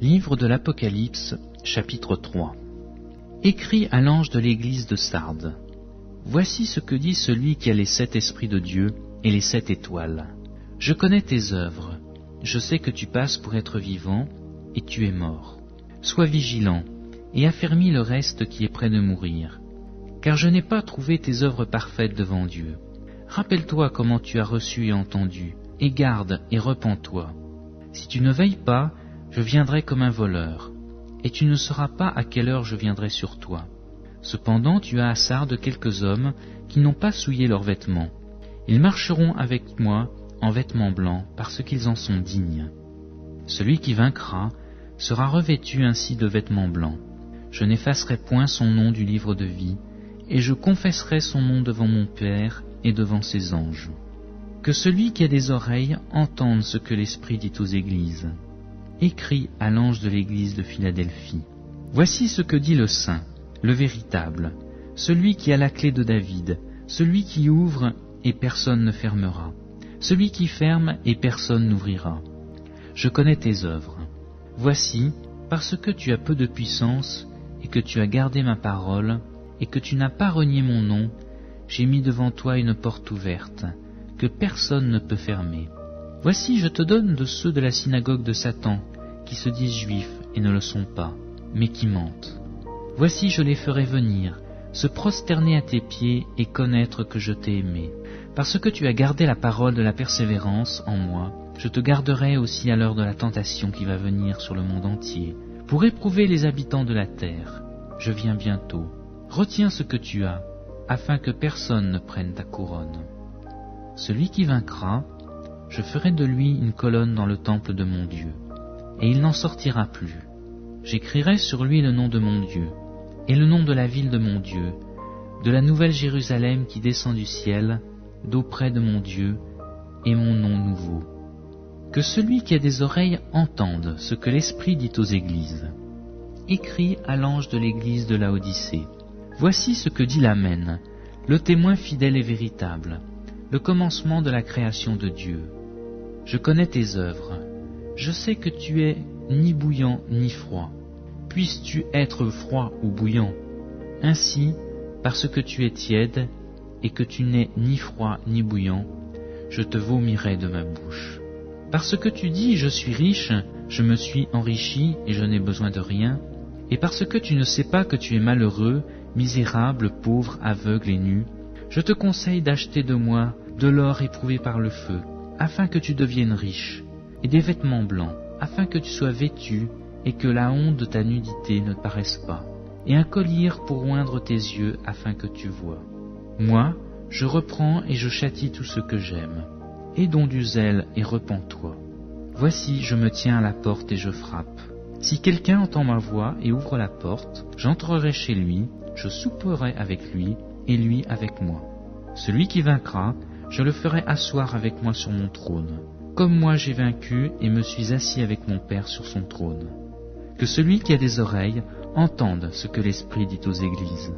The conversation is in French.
Livre de l'Apocalypse, chapitre 3. Écrit à l'ange de l'église de Sardes. Voici ce que dit celui qui a les 7 esprits de Dieu et les 7 étoiles. Je connais tes œuvres, je sais que tu passes pour être vivant, et tu es mort. Sois vigilant, et affermis le reste qui est près de mourir, car je n'ai pas trouvé tes œuvres parfaites devant Dieu. Rappelle-toi comment tu as reçu et entendu, et garde et repens-toi. Si tu ne veilles pas, je viendrai comme un voleur, et tu ne sauras pas à quelle heure je viendrai sur toi. Cependant tu as à Sardes quelques hommes qui n'ont pas souillé leurs vêtements. Ils marcheront avec moi en vêtements blancs, parce qu'ils en sont dignes. Celui qui vaincra sera revêtu ainsi de vêtements blancs. Je n'effacerai point son nom du livre de vie, et je confesserai son nom devant mon Père et devant ses anges. Que celui qui a des oreilles entende ce que l'Esprit dit aux églises. Écrit à l'ange de l'église de Philadelphie. Voici ce que dit le Saint, le véritable, celui qui a la clé de David, celui qui ouvre et personne ne fermera, celui qui ferme et personne n'ouvrira. Je connais tes œuvres. Voici, parce que tu as peu de puissance et que tu as gardé ma parole et que tu n'as pas renié mon nom, j'ai mis devant toi une porte ouverte, que personne ne peut fermer. Voici, je te donne de ceux de la synagogue de Satan, qui se disent juifs et ne le sont pas, mais qui mentent. Voici, je les ferai venir, se prosterner à tes pieds et connaître que je t'ai aimé. Parce que tu as gardé la parole de la persévérance en moi, je te garderai aussi à l'heure de la tentation qui va venir sur le monde entier, pour éprouver les habitants de la terre. Je viens bientôt. Retiens ce que tu as, afin que personne ne prenne ta couronne. Celui qui vaincra, je ferai de lui une colonne dans le temple de mon Dieu, et il n'en sortira plus. J'écrirai sur lui le nom de mon Dieu, et le nom de la ville de mon Dieu, de la nouvelle Jérusalem qui descend du ciel, d'auprès de mon Dieu, et mon nom nouveau. Que celui qui a des oreilles entende ce que l'Esprit dit aux églises. Écrit à l'ange de l'église de Laodicée. Voici ce que dit l'Amen, le témoin fidèle et véritable, le commencement de la création de Dieu. Je connais tes œuvres. Je sais que tu es ni bouillant ni froid. Puisses-tu être froid ou bouillant? Ainsi, parce que tu es tiède et que tu n'es ni froid ni bouillant, je te vomirai de ma bouche. Parce que tu dis « Je suis riche, je me suis enrichi et je n'ai besoin de rien », et parce que tu ne sais pas que tu es malheureux, misérable, pauvre, aveugle et nu, je te conseille d'acheter de moi de l'or éprouvé par le feu, afin que tu deviennes riche, et des vêtements blancs, afin que tu sois vêtu et que la honte de ta nudité ne paraisse pas, et un collier pour oindre tes yeux afin que tu vois. Moi, je reprends et je châtie tout ce que j'aime. Aie donc du zèle et repens-toi. Voici, je me tiens à la porte et je frappe. Si quelqu'un entend ma voix et ouvre la porte, j'entrerai chez lui, je souperai avec lui et lui avec moi. Celui qui vaincra, je le ferai asseoir avec moi sur mon trône, comme moi j'ai vaincu et me suis assis avec mon Père sur son trône. Que celui qui a des oreilles entende ce que l'Esprit dit aux églises.